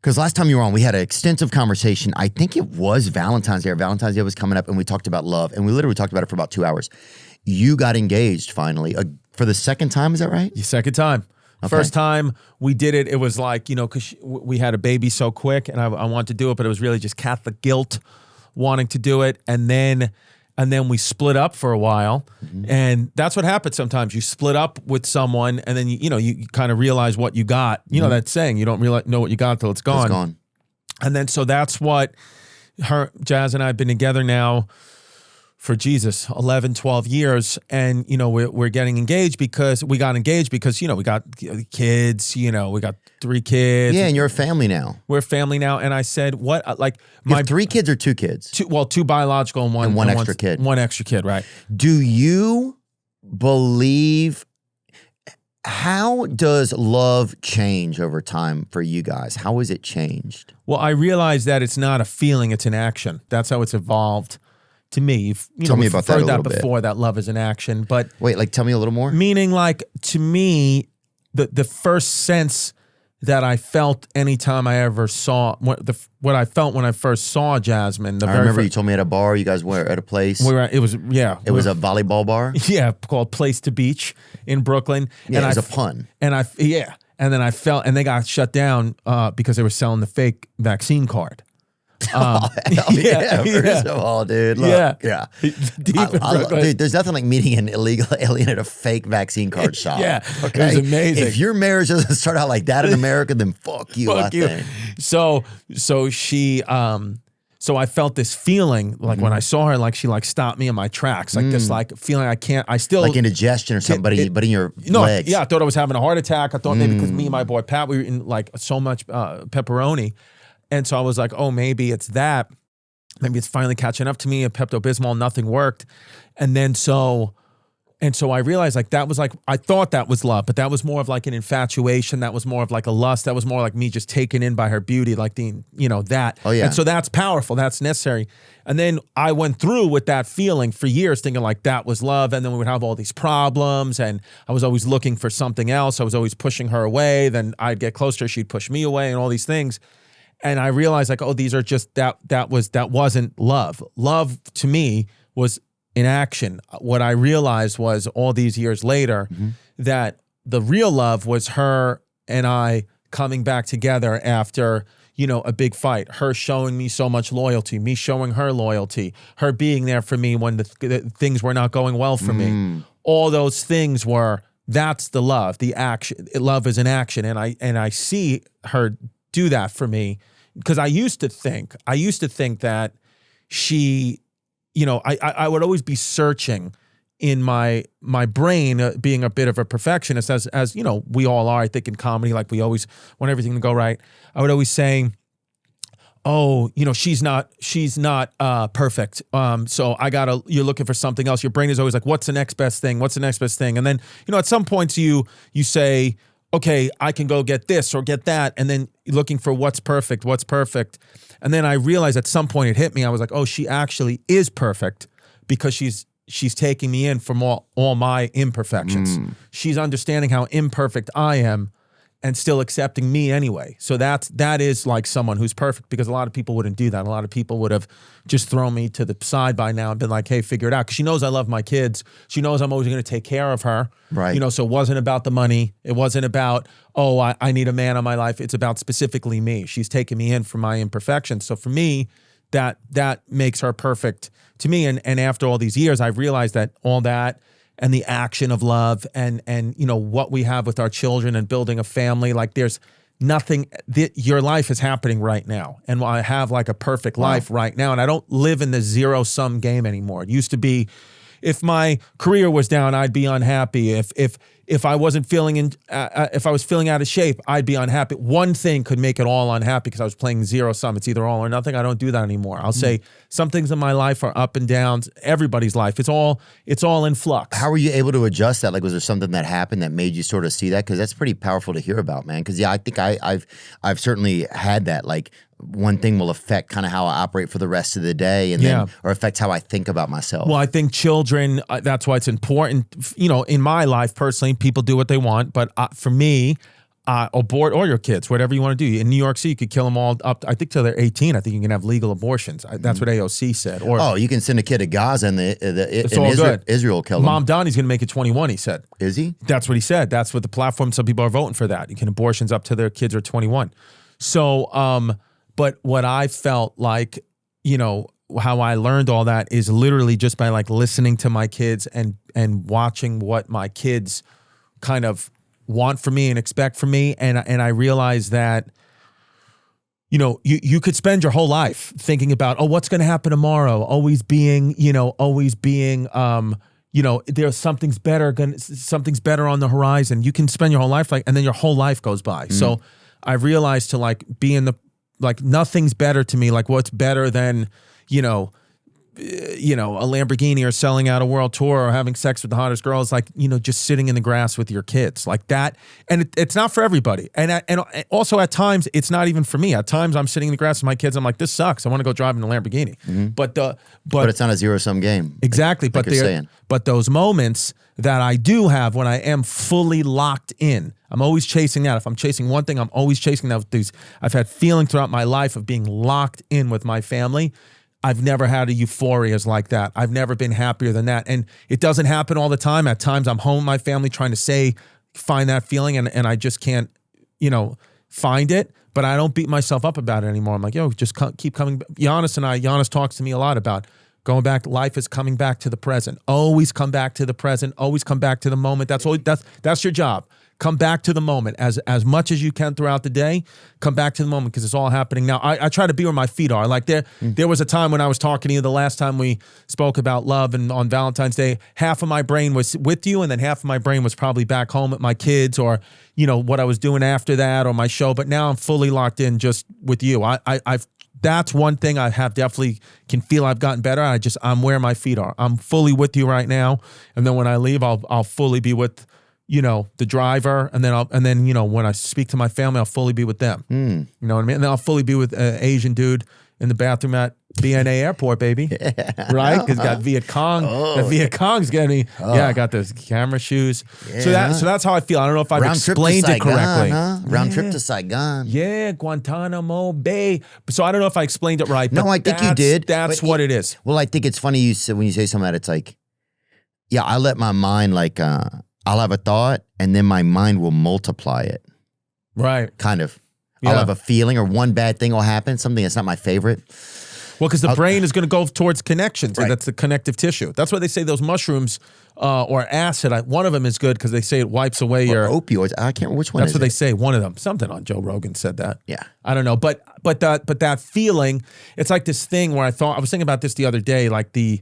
Because last time you were on, we had an extensive conversation. I think it was Valentine's Day. Valentine's Day was coming up, and we talked about love, and we literally talked about it for about 2 hours. You got engaged finally for the second time. Is that right? The second time. Okay. First time we did it, it was like, because we had a baby so quick, and I wanted to do it, but it was really just Catholic guilt wanting to do it, and then we split up for a while, and that's what happens sometimes. You split up with someone, and then you kind of realize what you got. You know that saying, you don't know what you got till it's gone. It's gone. And then so that's what Jazz and I have been together now for 11, 12 years, and we're getting engaged because we got we got kids, we got 3 kids. Yeah, and you're a family now. We're a family now, and I said, what, you have 3 kids or 2 kids? 2 biological and one extra kid. One extra kid, right? Do you believe? How does love change over time for you guys? How has it changed? Well, I realize that it's not a feeling; it's an action. That's how it's evolved. To me, tell me about that a little before bit. That love is an action, but wait, tell me a little more. Meaning, to me, the first sense that I felt anytime I ever saw what I felt when I first saw Jasmine. I remember you told me at a bar. You guys were at a place. It was a volleyball bar. Yeah, called Place to Beach in Brooklyn. Yeah, and it was a pun. And then I felt, and they got shut down because they were selling the fake vaccine card. First of all, dude. Look, Dude, there's nothing like meeting an illegal alien at a fake vaccine card shop. Yeah, okay? It was amazing. If your marriage doesn't start out like that in America, then fuck you. I think. So she, so I felt this feeling when I saw her, she stopped me in my tracks, this feeling I still indigestion or something, but in your legs. Yeah, I thought I was having a heart attack. I thought maybe because me and my boy Pat, we were eating so much pepperoni. And so I was like, oh, maybe it's that. Maybe it's finally catching up to me. A Pepto-Bismol, nothing worked. And so I realized that was I thought that was love, but that was more of an infatuation. That was more of a lust. That was more like me just taken in by her beauty, that. Oh, yeah. And so that's powerful. That's necessary. And then I went through with that feeling for years thinking that was love. And then we would have all these problems and I was always looking for something else. I was always pushing her away. Then I'd get closer. She'd push me away and all these things. And I realized these are just that wasn't love. Love to me was in action. What I realized was all these years later that the real love was her and I coming back together after, a big fight, her showing me so much loyalty, me showing her loyalty, her being there for me when the things were not going well for me. All those things that's the love, the action. Love is an action. And I see her do that for me because I used to think that she, I would always be searching in my brain, being a bit of a perfectionist as we all are. I think in comedy, we always want everything to go right. I would always say, oh, she's not perfect. So you're looking for something else. Your brain is always what's the next best thing? What's the next best thing? And then, at some points you say, okay, I can go get this or get that. And then looking for what's perfect. And then I realized at some point it hit me. I was like, oh, she actually is perfect because she's taking me in from all my imperfections. She's understanding how imperfect I am and still accepting me anyway. So that is someone who's perfect because a lot of people wouldn't do that. A lot of people would have just thrown me to the side by now and been like, hey, figure it out. Because she knows I love my kids. She knows I'm always going to take care of her. Right. So it wasn't about the money. It wasn't about, oh, I need a man in my life. It's about specifically me. She's taking me in for my imperfections. So for me, that makes her perfect to me. And after all these years, I've realized that all that and the action of love and what we have with our children and building a family, there's nothing, your life is happening right now. And I have a perfect life right now. And I don't live in the zero-sum game anymore. It used to be, if my career was down, I'd be unhappy. If I wasn't feeling if I was feeling out of shape, I'd be unhappy. One thing could make it all unhappy because I was playing zero sum. It's either all or nothing. I don't do that anymore. I'll say some things in my life are up and downs. Everybody's life. It's all in flux. How were you able to adjust that? Was there something that happened that made you sort of see that? Because that's pretty powerful to hear about, man. Because I think I've certainly had that. One thing will affect kind of how I operate for the rest of the day or affects how I think about myself. Well, I think children, that's why it's important. In my life personally, people do what they want. But for me, abort all your kids, whatever you want to do. In New York City, you could kill them all up, I think, till they're 18. I think you can have legal abortions. That's what AOC said. Or you can send a kid to Gaza and it's all good. Israel kill him. Mom Donnie's going to make it 21, he said. Is he? That's what he said. That's what the platform, some people are voting for that. You can abortions up to their kids are 21. So, but what I felt like, how I learned all that is literally just by like listening to my kids and watching what my kids kind of want from me and expect from me. And I realized that, you could spend your whole life thinking about, what's going to happen tomorrow? Always being, there's something's better on the horizon. You can spend your whole life and then your whole life goes by. So I realized to like be in nothing's better to me. Like what's better than, a Lamborghini or selling out a world tour or having sex with the hottest girls, like, just sitting in the grass with your kids like that. And it's not for everybody. And also at times it's not even for me. At times I'm sitting in the grass with my kids. I'm like, this sucks. I want to go drive in a Lamborghini. But it's not a zero-sum game. Exactly. But those moments that I do have when I am fully locked in, I'm always chasing that. If I'm chasing one thing, I'm always chasing that with these. I've had feeling throughout my life of being locked in with my family. I've never had a euphoria like that. I've never been happier than that. And it doesn't happen all the time. At times I'm home with my family trying to find that feeling and I just can't, find it. But I don't beat myself up about it anymore. I'm like, just keep coming. Giannis talks to me a lot about going back. Life is coming back to the present. Always come back to the present. Always come back to the moment. That's your job. Come back to the moment as much as you can throughout the day. Come back to the moment because it's all happening now. I try to be where my feet are. Like there was a time when I was talking to you the last time we spoke about love and on Valentine's Day, half of my brain was with you and then half of my brain was probably back home at my kids or, what I was doing after that or my show. But now I'm fully locked in just with you. That's one thing I have definitely can feel I've gotten better. I'm where my feet are. I'm fully with you right now. And then when I leave, I'll fully be with the driver, and then when I speak to my family, I'll fully be with them. You know what I mean? And then I'll fully be with an Asian dude in the bathroom at BNA Airport, baby. Right? Because got Viet Cong. The Viet Cong's getting me. I got those camera shoes. Yeah. So that's how I feel. I don't know if I've explained it correctly. Round trip to Saigon. Yeah, Guantanamo Bay. So I don't know if I explained it right. But no, I think you did. That's what it is. Well, I think it's funny you said when you say something that it's like, I let my mind I'll have a thought and then my mind will multiply it. Right. Kind of. Yeah. I'll have a feeling or one bad thing will happen, something that's not my favorite. Well, because the brain is going to go towards connections. Right. That's the connective tissue. That's why they say those mushrooms or acid, one of them is good because they say it wipes away your opioids. I can't remember which one. That's what they say. One of them. Something on Joe Rogan said that. Yeah. I don't know. But that feeling, it's like this thing where I was thinking about this the other day, like to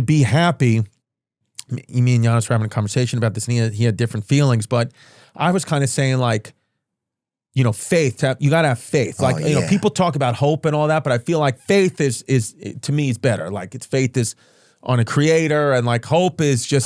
be happy. Me and Giannis were having a conversation about this, and he had different feelings, but I was kind of saying faith. You got to have faith. People talk about hope and all that, but I feel like faith is to me is better. Like faith is on a creator, and like hope is just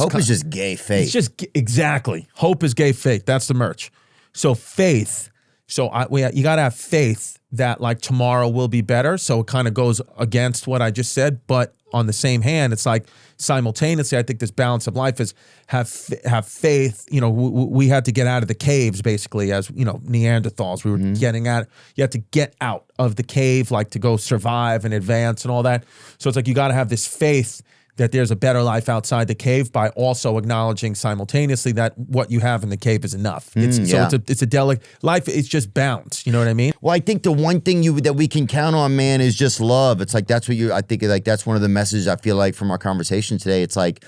gay faith. It's just exactly hope is gay faith. That's the merch. So faith. So you got to have faith that like tomorrow will be better. So it kind of goes against what I just said, but on the same hand, it's like simultaneously, I think this balance of life is have faith. We had to get out of the caves basically as, Neanderthals. We were getting out. You have to get out of the cave, like to go survive and advance and all that. So it's like you got to have this faith that there's a better life outside the cave by also acknowledging simultaneously that what you have in the cave is enough. It's a delicate life. It's just balance. You know what I mean? Well, I think the one thing that we can count on, man, is just love. It's like that's what I think like that's one of the messages I feel like from our conversation today. It's like,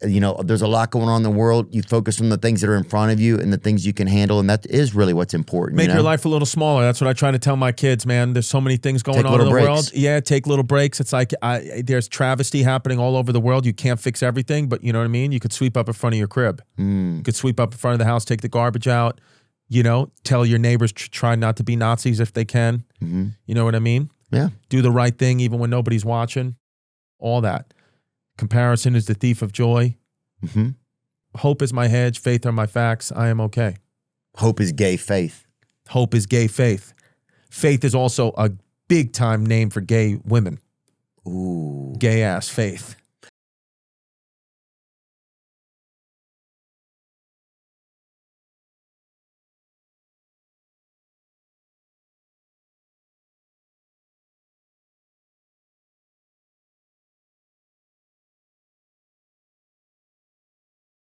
there's a lot going on in the world. You focus on the things that are in front of you and the things you can handle, and that is really what's important. Make your life a little smaller. That's what I try to tell my kids, man. There's so many things going on in the world. Yeah, take little breaks. It's like there's travesty happening all over the world. You can't fix everything, but you know what I mean? You could sweep up in front of your crib. You could sweep up in front of the house, take the garbage out, tell your neighbors, try not to be Nazis if they can. You know what I mean? Yeah. Do the right thing even when nobody's watching. All that. Comparison is the thief of joy. Hope is my hedge. Faith are my facts. I am okay. Hope is gay faith. Hope is gay faith. Faith is also a big time name for gay women. Ooh. Gay ass faith.